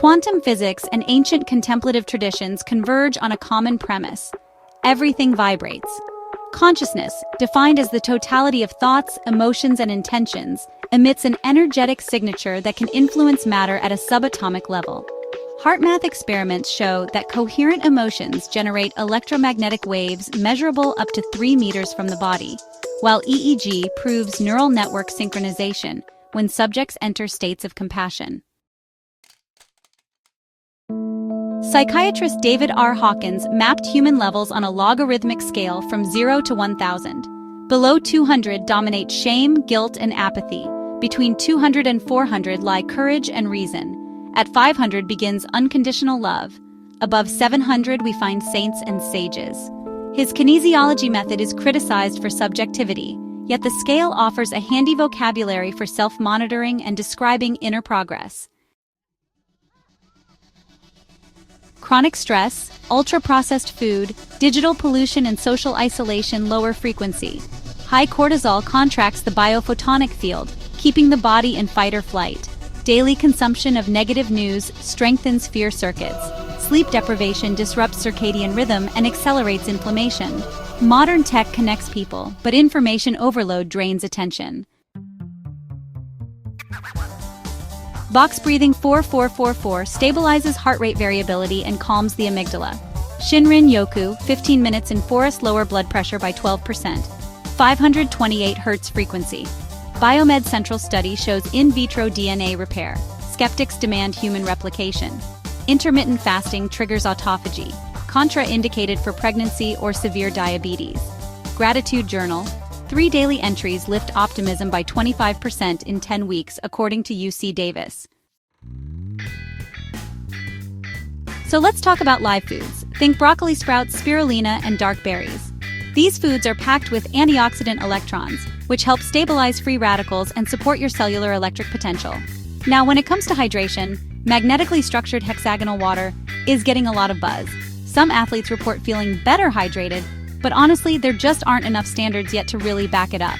Quantum physics and ancient contemplative traditions converge on a common premise. Everything vibrates. Consciousness, defined as the totality of thoughts, emotions, and intentions, emits an energetic signature that can influence matter at a subatomic level. HeartMath experiments show that coherent emotions generate electromagnetic waves measurable up to 3 meters from the body, while EEG proves neural network synchronization when subjects enter states of compassion. Psychiatrist David R. Hawkins mapped human levels on a logarithmic scale from 0 to 1,000. Below 200 dominate shame, guilt, and apathy. Between 200 and 400 lie courage and reason. At 500 begins unconditional love. Above 700 we find saints and sages. His kinesiology method is criticized for subjectivity, yet the scale offers a handy vocabulary for self-monitoring and describing inner progress. Chronic stress, ultra-processed food, digital pollution, and social isolation lower frequency. High cortisol contracts the biophotonic field, keeping the body in fight or flight. Daily consumption of negative news strengthens fear circuits. Sleep deprivation disrupts circadian rhythm and accelerates inflammation. Modern tech connects people, but information overload drains attention. Box breathing 4-4-4-4 stabilizes heart rate variability and calms the amygdala. Shinrin Yoku, 15 minutes in forest, lower blood pressure by 12%. 528 Hz frequency. Biomed Central study shows in vitro DNA repair. Skeptics demand human replication. Intermittent fasting triggers autophagy. Contraindicated for pregnancy or severe diabetes. Gratitude journal. 3 daily entries lift optimism by 25% in 10 weeks, according to UC Davis. So let's talk about live foods. Think broccoli sprouts, spirulina, and dark berries. These foods are packed with antioxidant electrons, which help stabilize free radicals and support your cellular electric potential. Now, when it comes to hydration, magnetically structured hexagonal water is getting a lot of buzz. Some athletes report feeling better hydrated, but honestly, there just aren't enough standards yet to really back it up.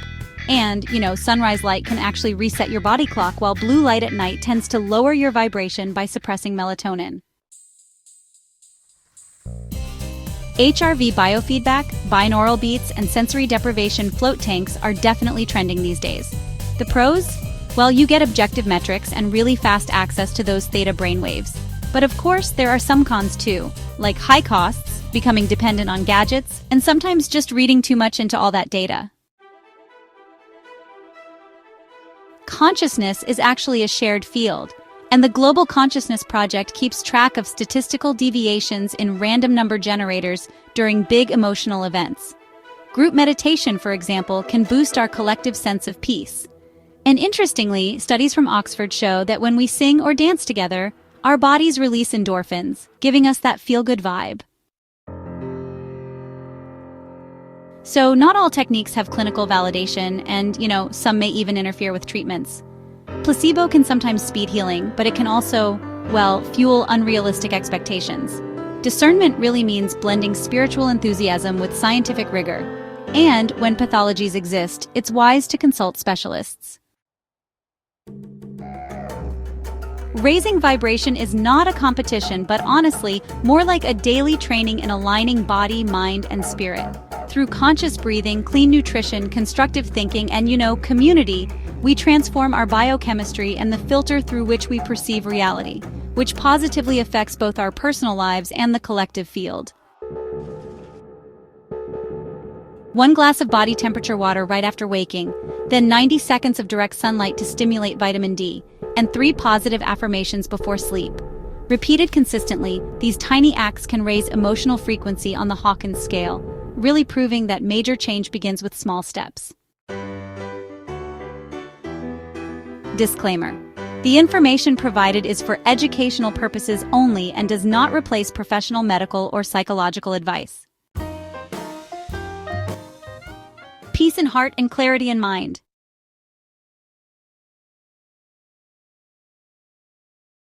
And, sunrise light can actually reset your body clock, while blue light at night tends to lower your vibration by suppressing melatonin. HRV biofeedback, binaural beats, and sensory deprivation float tanks are definitely trending these days. The pros? Well, you get objective metrics and really fast access to those theta brainwaves. But of course, there are some cons too, like high costs, becoming dependent on gadgets, and sometimes just reading too much into all that data. Consciousness is actually a shared field, and the Global Consciousness Project keeps track of statistical deviations in random number generators during big emotional events. Group meditation, for example, can boost our collective sense of peace. And interestingly, studies from Oxford show that when we sing or dance together, our bodies release endorphins, giving us that feel-good vibe. So not all techniques have clinical validation, and, some may even interfere with treatments. Placebo can sometimes speed healing, but it can also, fuel unrealistic expectations. Discernment really means blending spiritual enthusiasm with scientific rigor. And when pathologies exist, it's wise to consult specialists. Raising vibration is not a competition, but honestly, more like a daily training in aligning body, mind, and spirit. Through conscious breathing, clean nutrition, constructive thinking, and, community, we transform our biochemistry and the filter through which we perceive reality, which positively affects both our personal lives and the collective field. 1 glass of body temperature water right after waking, then 90 seconds of direct sunlight to stimulate vitamin D, and 3 positive affirmations before sleep. Repeated consistently, these tiny acts can raise emotional frequency on the Hawkins scale, really proving that major change begins with small steps. Disclaimer: the information provided is for educational purposes only and does not replace professional medical or psychological advice. Peace in heart and clarity in mind.